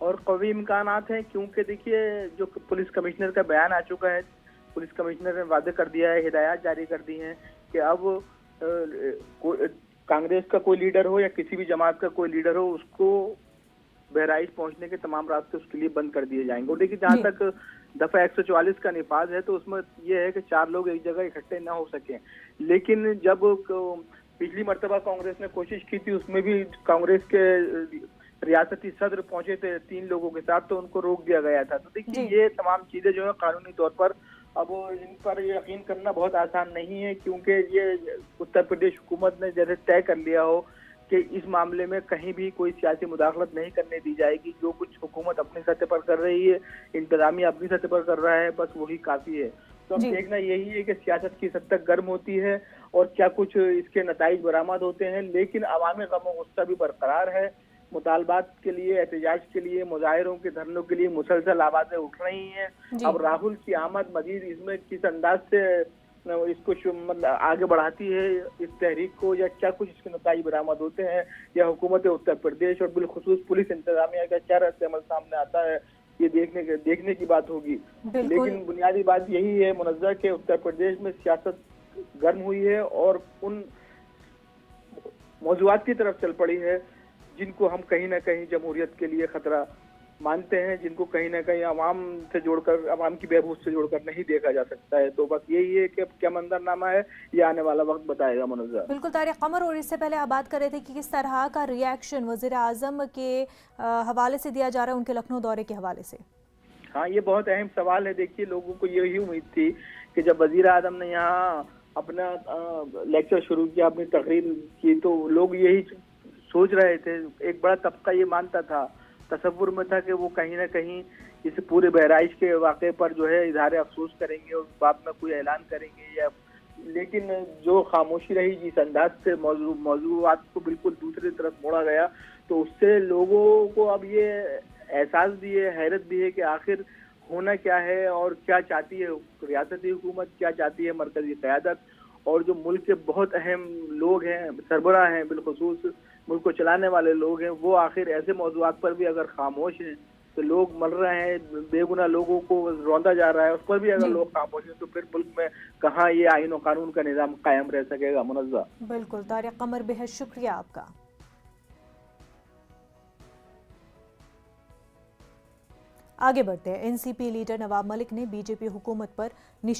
और कवी इम्कानात हैं, क्योंकि देखिए जो पुलिस कमिश्नर का बयान आ चुका है, पुलिस कमिश्नर ने वादे कर दिया है, हिदायत जारी कर दी हैं कि अब कांग्रेस का कोई लीडर हो या किसी भी जमात का कोई लीडर हो, उसको बहराइच पहुंचने के तमाम रास्ते उसके लिए बंद कर दिए जाएंगे। और देखिए जहाँ जी। तक दफा 144 का निफाज है, तो उसमें यह है कि 4 लोग एक जगह इकट्ठे ना हो सके। लेकिन जब पिछली मर्तबा कांग्रेस ने कोशिश की थी, उसमें भी कांग्रेस के रियासती सदर पहुंचे थे 3 लोगों के साथ, तो उनको रोक दिया गया था। तो देखिए जी। ये तमाम चीजें जो है कानूनी तौर पर अब इन पर यकीन करना बहुत आसान नहीं है, क्योंकि ये उत्तर प्रदेश हुकूमत ने जैसे तय कर लिया हो कि इस मामले में कहीं भी कोई सियासी मुदाखलत नहीं करने दी जाएगी। जो कुछ हुकूमत अपनी सतह पर कर रही है, इंतजामिया अपनी सतह पर कर रहा है, बस वही काफी है। तो अब जी। देखना यही है कि सियासत की सतह गर्म होती है और क्या कुछ इसके नताइज बरामद होते हैं। लेकिन अवामी गम गुस्सा भी बरकरार है। मुतालबात के लिए, एहतजाज के लिए, मुजाहिरों के धरनों के लिए मुसलसल आवाजें उठ रही हैं। जी। अब राहुल की आमद मजीद इसमें किस अंदाज से इसको मतलब आगे बढ़ाती है इस तहरीक को, या क्या कुछ इसके नताइज बरामद होते हैं, या हुकूमत उत्तर प्रदेश और बिलखुसूस पुलिस इंतजामिया का क्या रद्द अमल सामने आता है, ये देखने की बात होगी। बिल्कुल। लेकिन बुनियादी बात यही है मुनज़्ज़र के उत्तर प्रदेश में सियासत गर्म हुई है और उन मौज़ूआत की तरफ चल पड़ी है जिनको हम कहीं ना कहीं जमहूरियत के लिए खतरा मानते हैं, जिनको कहीं ना कहीं अवाम से जोड़कर, अवाम की बहबूद से जोड़कर नहीं देखा जा सकता है। तो बस यही है कि अब क्या मंजरनामा है ये आने वाला वक्त बताएगा मुनज़्ज़र। बिल्कुल तारिक कमर, और इससे पहले आप बात कर रहे थे कि किस तरह का रिएक्शन वज़ीर आज़म के हवाले से दिया जा रहा है, उनके लखनऊ दौरे के हवाले से। हाँ, ये बहुत अहम सवाल है। देखिए लोगों को यही उम्मीद थी कि जब वज़ीर आज़म ने यहाँ अपना लेक्चर शुरू किया, अपनी तकरीर की, तो लोग यही सोच रहे थे, एक बड़ा तबका ये मानता था, तसव्वुर में था कि वो कहीं ना कहीं इस पूरे बहराइच के वाक़े पर जो है इजहार अफसोस करेंगे और बात में कोई ऐलान करेंगे। या लेकिन जो खामोशी रही, जिस अंदाज से मौजूआत को बिल्कुल दूसरी तरफ मोड़ा गया, तो उससे लोगों को अब ये एहसास भी है, हैरत भी है कि आखिर होना क्या है और क्या चाहती है रियासती हुकूमत, क्या चाहती है मरकजी क़यादत, और जो मुल्क के बहुत अहम लोग हैं, सरबराह हैं, बिलखुसूस मुल्क को चलाने वाले लोग हैं, वो आखिर ऐसे मौज़ूआत पर भी अगर खामोश हैं, तो लोग मर रहे हैं, बेगुनाह लोगों को रौंदा जा रहा है, उस पर भी अगर जी। लोग खामोश हैं, तो फिर मुल्क में कहाँ ये आईन और कानून का निज़ाम कायम रह सकेगा मुनज़्ज़र। बिल्कुल तारिक कमर, बेहद शुक्रिया आपका। आगे बढ़ते हैं। एनसीपी लीडर नवाब मलिक ने बीजेपी हुकूमत पर निशाना